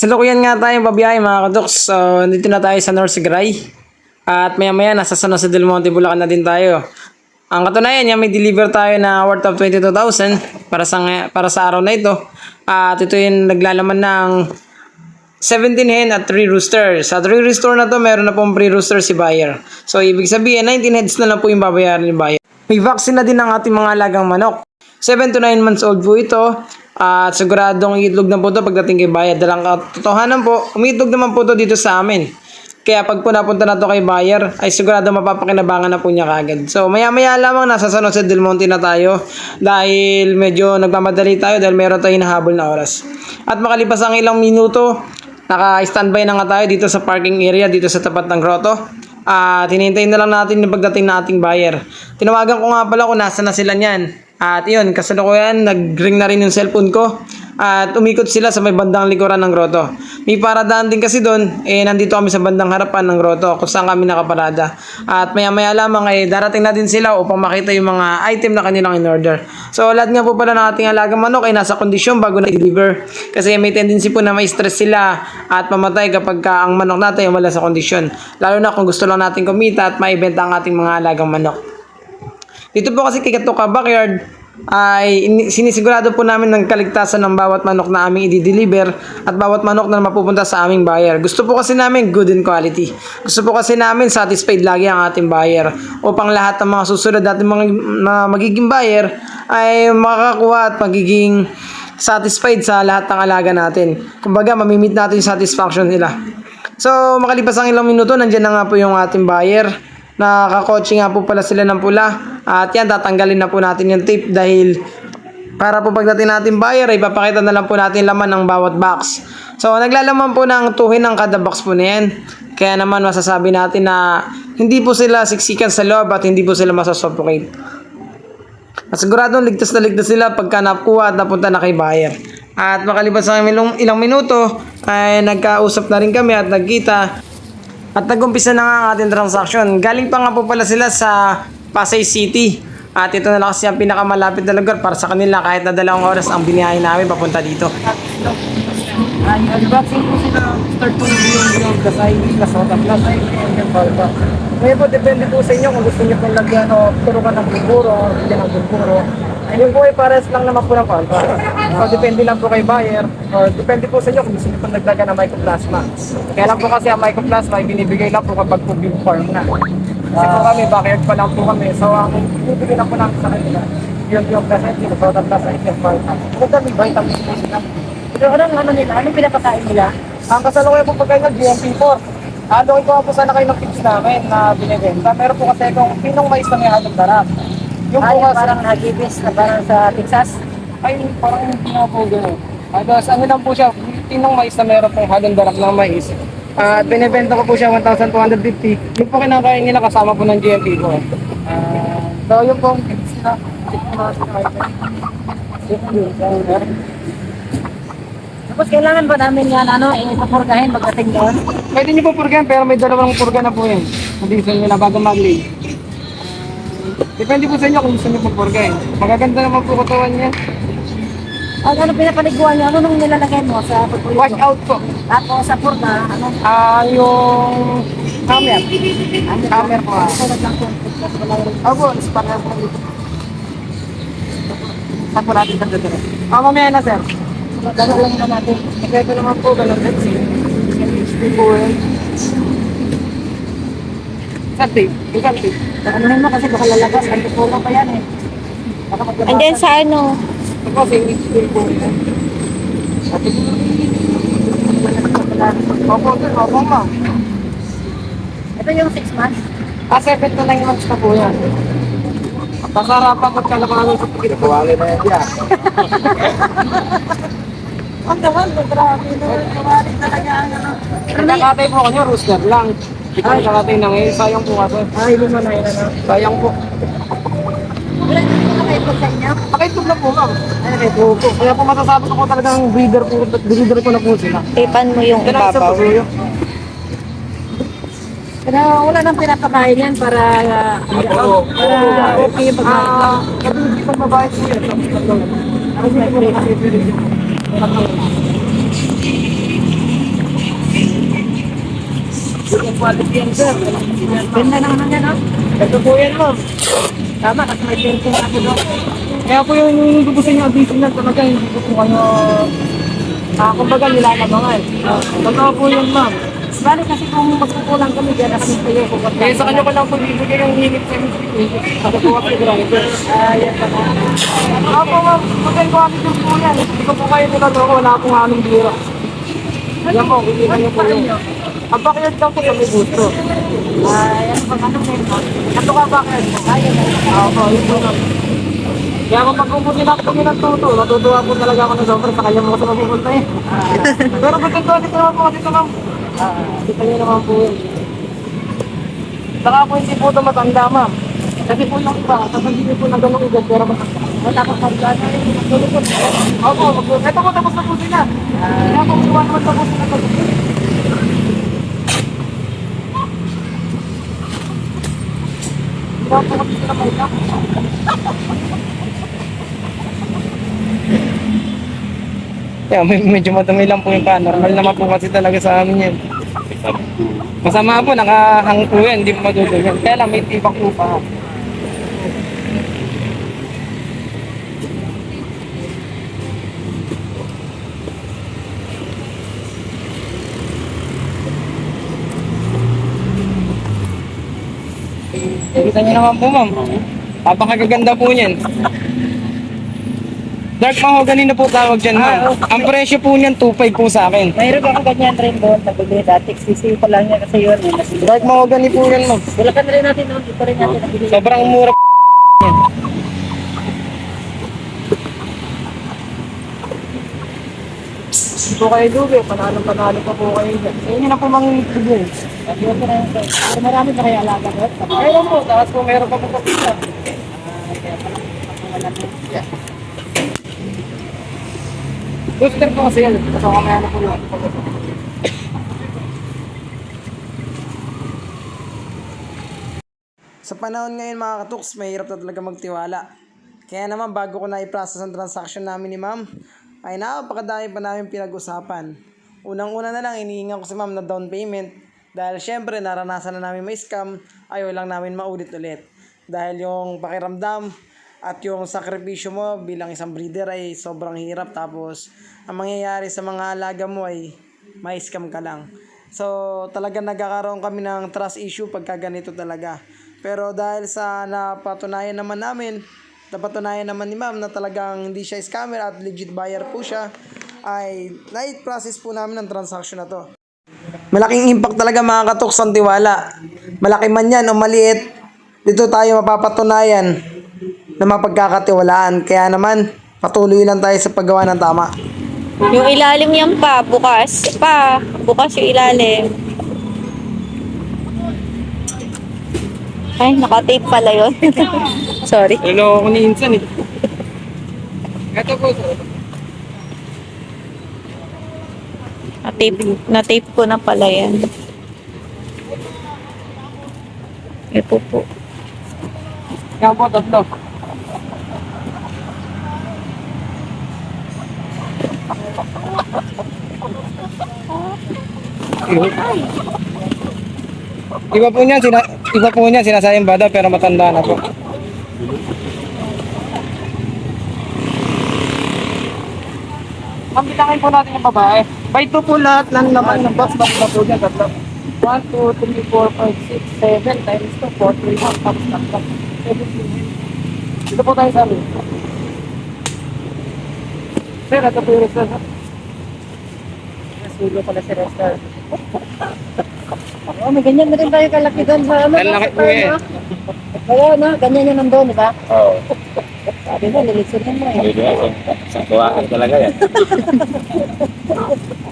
Kasalukuyan nga tayo babiyahe mga kadoks. So, nandito na tayo sa North Sagray. At maya maya nasa San Jose del Monte, Bulacan na din tayo. Ang katunayan niya, may deliver tayo na worth of 22,000 para sa araw na ito. At ito yung naglalaman ng 17 hen at 3 rooster. Sa 3 rooster na to, meron na pong free rooster si buyer. So, ibig sabihin, 19 heads na lang po yung babayaran ni buyer. May vaccine na din ang ating mga alagang manok. 7 to 9 months old po ito. At siguradong itlog na po ito pagdating kay buyer. Dalang katotohanan po, umitlog naman po ito dito sa amin. Kaya pag po napunta na ito kay buyer, ay sigurado mapapakinabangan na po niya kagad. So maya maya lamang nasa San Jose del Monte na tayo. Dahil medyo nagmamadali tayo dahil meron tayong hinahabol na oras. At makalipas ang ilang minuto, naka-standby na nga tayo dito sa parking area dito sa tapat ng grotto. At hinintayin na lang natin yung pagdating na ating buyer. Tinawagan ko nga pala kung nasa na sila niyan. At yun, kasalukuyan, nag-ring na rin yung cellphone ko. At umikot sila sa may bandang likuran ng grotto. May paradaan din kasi doon, nandito kami sa bandang harapan ng grotto kung saan kami nakaparada. At maya maya lamang darating na din sila upang makita yung mga item na kanilang in-order. So lahat nga po pala ng ating alagang manok ay nasa kondisyon bago na-deliver. Kasi may tendency po na may stress sila at mamatay kapag ang manok natin ay wala sa kondisyon. Lalo na kung gusto lang natin kumita at maibenta ang ating mga alagang manok. Dito po kasi kay Katoka Backyard ay sinisigurado po namin ng kaligtasan ng bawat manok na aming i-deliver at bawat manok na mapupunta sa aming buyer. Gusto po kasi namin good in quality. Gusto po kasi namin satisfied lagi ang ating buyer upang lahat ng mga susunod natin magiging buyer ay makakakuha at magiging satisfied sa lahat ng alaga natin. Kumbaga, mamimit natin yung satisfaction nila. So, makalipas ang ilang minuto, nandiyan na nga po yung ating buyer. Nakakotse nga po pala sila ng pula. At yan, tatanggalin na po natin yung tape dahil para po pagdating natin buyer ay papakita na lang po natin laman ng bawat box. So, naglalaman po ng tuhin ng kada box po na yan. Kaya naman masasabi natin na hindi po sila siksikan sa loob at hindi po sila masasuffocate. At siguradong ligtas na ligtas sila pagka nakuha at napunta na kay buyer. At makalipas sa ilang minuto ay nagkausap na rin kami at nagkita. At nag-umpisa na nga ang ating transaction. Galing pa nga po pala sila sa Pasay City. At ito na lang kasi ang pinakamalapit na lugar para sa kanila. Kahit na 2 oras ang biniyahe namin papunta dito. Unboxing po sila. Start po yung Dasay, Lasota Plus, ay yung Balba. Ngayon po, depende po sa inyo kung gusto niyo pong lagyan o turukan ng bulburo o bigyan ng bulburo. Ayun po ay pares lang naman po ng palpa. So depende lang po kay buyer or depende po sa inyo kung gusto niyo pong naglagan ng mycoplasma. Kaya lang po kasi ang mycoplasma ay binibigay lang po kapag po big farm na. Kasi po kami, backyard pa lang po kami. So ang binibigay lang po namin sa kanila, yung plus ay Lasota Plus ay yung Balba. Maganda may vitamins po sila. Pero ano nila? Anong pinapakain nila? Ang kasalukuyan po pagkain ng GMP4. Doon ko po sana kayo ng tips namin na binibenta. Meron po kasi kung pinong mais na may hatong darap. Yung po kasi, Parang hagibis na parang sa Texas. ay parang hindi na po gano'n. Tapos ano lang po siya, pinong mais na meron pong halong darap ng mais. At binibenta ko po siya 1,250. Yung po kinakain nila kasama po ng GMP4. So yung po ang tips nila. Tapos kailangan ba namin yan ipapurgahin pagdating doon? Pwede niyo po purgahan pero may 2 purga na po yan. Hindi sa inyo na bago mag-lay. Depende po sa inyo kung gusto niyo po purgahin. Magaganda naman po katawan niya. Ano pinapaliguan niyo? Ano nung nilalagay mo sa pagpuligo? Wash out po. Tapos sa purga, ano? Yung hammer. Hammer po. Sunod lang po. Opo, ispaner po dito. Saan po natin ganda dito? Mamaya na sir. Gano'n lang na natin. Ito naman po, ganun din. HP po eh. Saan tape? Isang tape. Anuhin mo kasi baka lalabas. Ang tutulo pa yan eh. Baka maglabas. And then sa ano, Ito po, HP po eh. Opo, sir. Opo, ma'am. Ito yung 6 months. 7 to 9 months na po yan. Kasarapan at kalakalan sa pagkita. Kawali na yan dyan. Ang naman, grabe na. Kumari talaga ang ano. Nakatay po kanyo, rooster lang. Ikaw nakatay na ngayon, sayang po kasi. Ay, lumana yun ano. Sayang po. Wala na po nakaipag sa inyo. Nakaitlog na po ma'am. Ay, nakaitlog po. Kaya po masasabi ko talagang breeder ko na po sila. tipan mo yung Yan ang isa ibabaw. po suyo. Pero wala nang pinapakain yan para okay yung pagkain. Hindi pang babae po yan. Tapos hindi po kasi quality yan, sir. Ganda naman ang yan, oh. Ito po yan, ma'am. Tama, kasi may painting ako doon. Kaya po yung gugustuhin nyo additional talaga, hindi ko po kayo, kumbaga nilalamangan. Totoo po yun, ma'am. Bali kasi kung magkukulang kami dyan, kasi kayo kung Kaya sa kanya ko lang po bibigyan yung limit sa ako po kasi driver. yan pa na. Opo, ma'am. Magandang quality yung po yan. Hindi ko po kayo niloloko, wala akong aming bira. Yan po, bibigyan nyo po yun. Ang backyard lang po sa may gusto. Yan pang ano ngayon, oh. Ito ka backyard. Ayun, Opo, yun po, ma'am. Kaya kung magpupunti na po ng tuto, natutuwa po talaga ako ng sobrang sa kanya mo kasi mapupunta eh. Pero magandang quality naman po kasi ito, ma'am. Hindi kayo naman po yun. Saka po hindi po ito matanda, ma'am. Kasi po yung iba, kapag hindi po na ganong edad, pero matanda. wala kang pagkano, magulukot. Opo, ito po tapos na po sila. Kaya po iwan naman tapos na ito. Iwan po kasi sila may kap. Yeah, medyo madumi lang po yung pan. Normal naman po kasi talaga sa amin yan. Masama po, nakahang po yan, hindi po madudugyan. Kaya lang may tibak po pa. Kita niyo naman po, ma'am. Napakaganda po niyan. Dark mahogany na po tawag dyan, ma'am. Ang presyo po niyan, 2.5 po sa akin. Mayroon ako ganyan rin doon, nabili dati. Sisi ko lang yan kasi yun. Dark mahogany po yan, ma'am. Bulakan na rin natin doon, dito rin natin nabili. Sobrang mura po yan. Hindi po kayo dubi, panalo pa po kayo dyan. Sa inyo na po manginigil. Yun ko na yun. Pero marami pa kaya alaga doon. Meron po, tapos po meron pa po kapita. Booster po kasi yan. Kasi kamaya na po lang. Sa panahon ngayon mga katuks, mahirap na talaga magtiwala. Kaya naman bago ko na i-process ang transaction namin ni ma'am, ay napakadami pa namin pinag-usapan. Unang-una na lang, inihingan ko si ma'am na down payment. Dahil syempre naranasan na namin may scam, ayaw lang namin maulit ulit. Dahil yung pakiramdam at yung sakripisyo mo bilang isang breeder ay sobrang hirap. Tapos ang mangyayari sa mga alaga mo ay may scam ka lang. So talagang nagkakaroon kami ng trust issue pagka ganito talaga. Pero dahil sa napatunayan naman ni ma'am na talagang hindi siya scammer at legit buyer po siya, ay na-process po namin ang transaction na to. Malaking impact talaga mga katuks ang tiwala. Malaki man yan o maliit, dito tayo mapapatunayan na mapagkakatiwalaan. Kaya naman, patuloy lang tayo sa paggawa ng tama. Yung ilalim yan pa, bukas. Bukas yung ilalim. Ay, naka-tape pala yun. Sorry. Hello, ako ni Insan eh. Ito po, sir. Na-tape ko na pala yan. Ito po. Yan po, tatlo. Iba po niyan, sinasayang bada pero matanda na po. Ang bitangin po natin yung babae. By 2 po lahat ng naman ng box na po dyan, tatlo. 1, 2, 3, 4, 5, 6, 7 times 2, 4, 3, tapos tatlo. 17. Dito po tayo sa amin. Sir, ito po yung restaurant. Nasulo pala si Rester. Oh, may ganyan na rin tayo kalaki doon sa ano. Kalaki sa po farm, eh. no? Oo, no? Ganyan yun nandun, di ba? Oo. Sabi mo, lilitsunin mo eh. Hindi na, isang tuwaan talaga yan.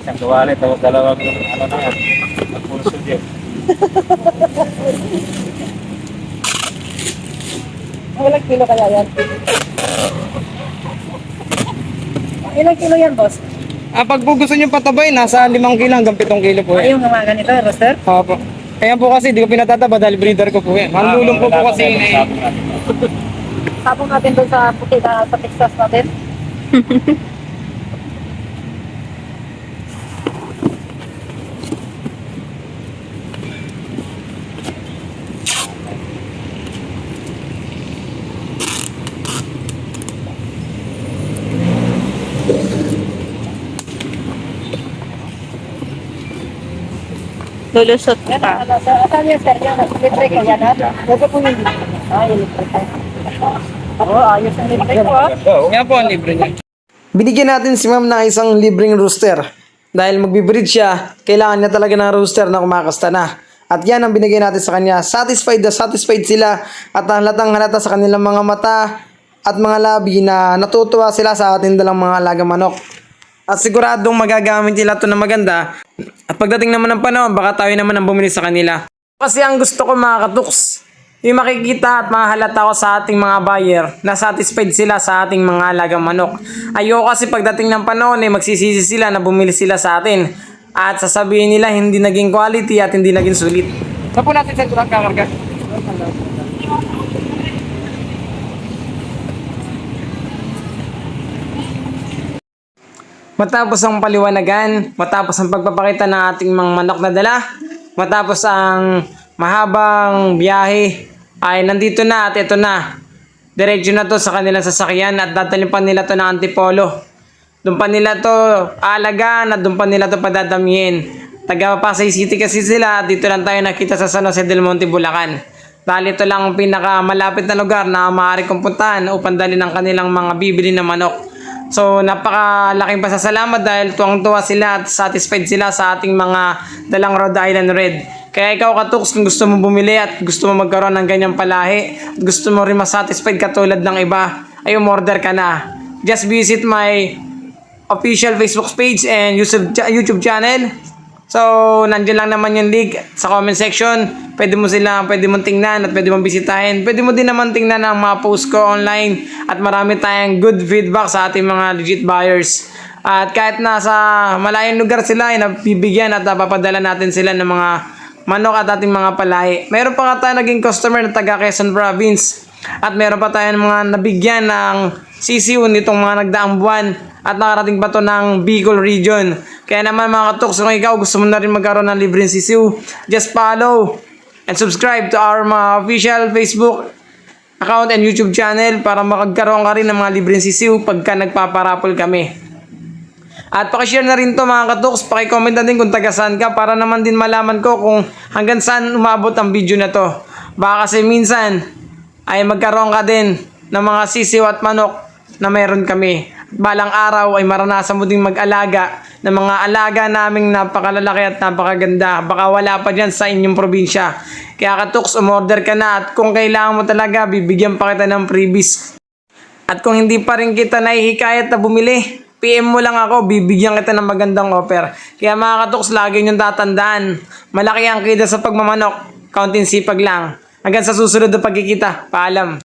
Isang tuwaan ito, dalawang ano na yan. Nagpulso din. Ilang kilo kaya yan? Ilang kilo yan, boss? Pag po gusto nyo patabay, nasa 5 kilo hanggang 7 kilo po Ay, eh. yung mga ganito, Roster? Opo. Kaya po kasi, di ko pinatataba dahil breeder ko po yan. Manlulong po kasi yun eh. Sabong natin doon sa puti na sa Texas natin. Lulusot pa. Saan yun, sir? Yung libre ka yan, ha? Ito po yung libre. Yung libre ka. Oo, ayos ang libre ko, ha? Nga po ang libre niya. Binigyan natin si ma'am ng isang libreng rooster. Dahil magbibreed siya, kailangan niya talaga ng rooster na kumakasta na. At yan ang binigay natin sa kanya. Satisfied na satisfied sila at halatang halata sa kanilang mga mata at mga labi na natutuwa sila sa ating dalang mga alaga manok. At siguradong magagamit nila ito na maganda. At pagdating naman ng panahon, baka tayo naman ang bumili sa kanila. Kasi ang gusto ko mga katuks, yung makikita at mahalata ko sa ating mga buyer na satisfied sila sa ating mga alagang manok. Ayoko kasi pagdating ng panahon magsisisi sila na bumili sila sa atin. At sasabihin nila hindi naging quality at hindi naging sulit. Saan po natin sir kurang kakarga? Matapos ang paliwanagan, matapos ang pagpapakita ng ating mga manok na dala, matapos ang mahabang biyahe, ay nandito na at ito na. Diretso na to sa kanilang sasakyan at dadalhin pa nila to ng Antipolo. Doon pa nila to aalagaan at doon pa nila to padadamihin. Taga Pasay City kasi sila at dito lang tayo nakita sa San Jose del Monte, Bulacan. Dahil ito lang ang pinakamalapit na lugar na maaari kong puntahan upang dalhin ang kanilang mga bibili na manok. So napakalaking pasasalamat dahil tuwang-tuwa sila at satisfied sila sa ating mga dalang Rhode Island Red. Kaya ikaw katuks, kung gusto mo bumili at gusto mo magkaroon ng ganyang palahi at gusto mo rin masatisfied katulad ng iba, ay umorder ka na. Just visit my official Facebook page and YouTube channel. So, nandiyan lang naman yung link sa comment section. Pwede mong tingnan at pwede mong bisitahin. Pwede mo din naman tingnan ang mga post ko online at marami tayong good feedback sa ating mga legit buyers. At kahit nasa malayong lugar sila, ay nabibigyan at napapadala natin sila ng mga manok at ating mga palahi. Meron pa nga tayo naging customer na taga Quezon Province. At meron pa tayong mga nabigyan ng sisiw nitong mga nagdaang buwan at nakarating pa to ng Bicol region. Kaya naman mga katuks, kung ikaw gusto mo na rin magkaroon ng libreng sisiw, just follow and subscribe to our mga official Facebook account and YouTube channel para makagkaroon ka rin ng mga libreng sisiw pagka nagpaparapol kami. At pakishare na rin to mga katuks, pakicomment na din kung taga saan ka para naman din malaman ko kung hanggang saan umabot ang video na to. Baka kasi minsan ay magkaroon ka din ng mga sisiw at manok na meron kami. Balang araw ay maranasan mo ding mag-alaga ng mga alaga naming napakalalaki at napakaganda. Baka wala pa dyan sa inyong probinsya. Kaya katuks, umorder ka na at kung kailangan mo talaga, bibigyan pa kita ng freebies. At kung hindi pa rin kita nahihikayat na bumili, PM mo lang ako, bibigyan kita ng magandang offer. Kaya mga katuks, lagi niyong tatandaan, malaki ang kita sa pagmamanok, kaunting sipag lang. Hanggang sa susunod na pagkikita, paalam.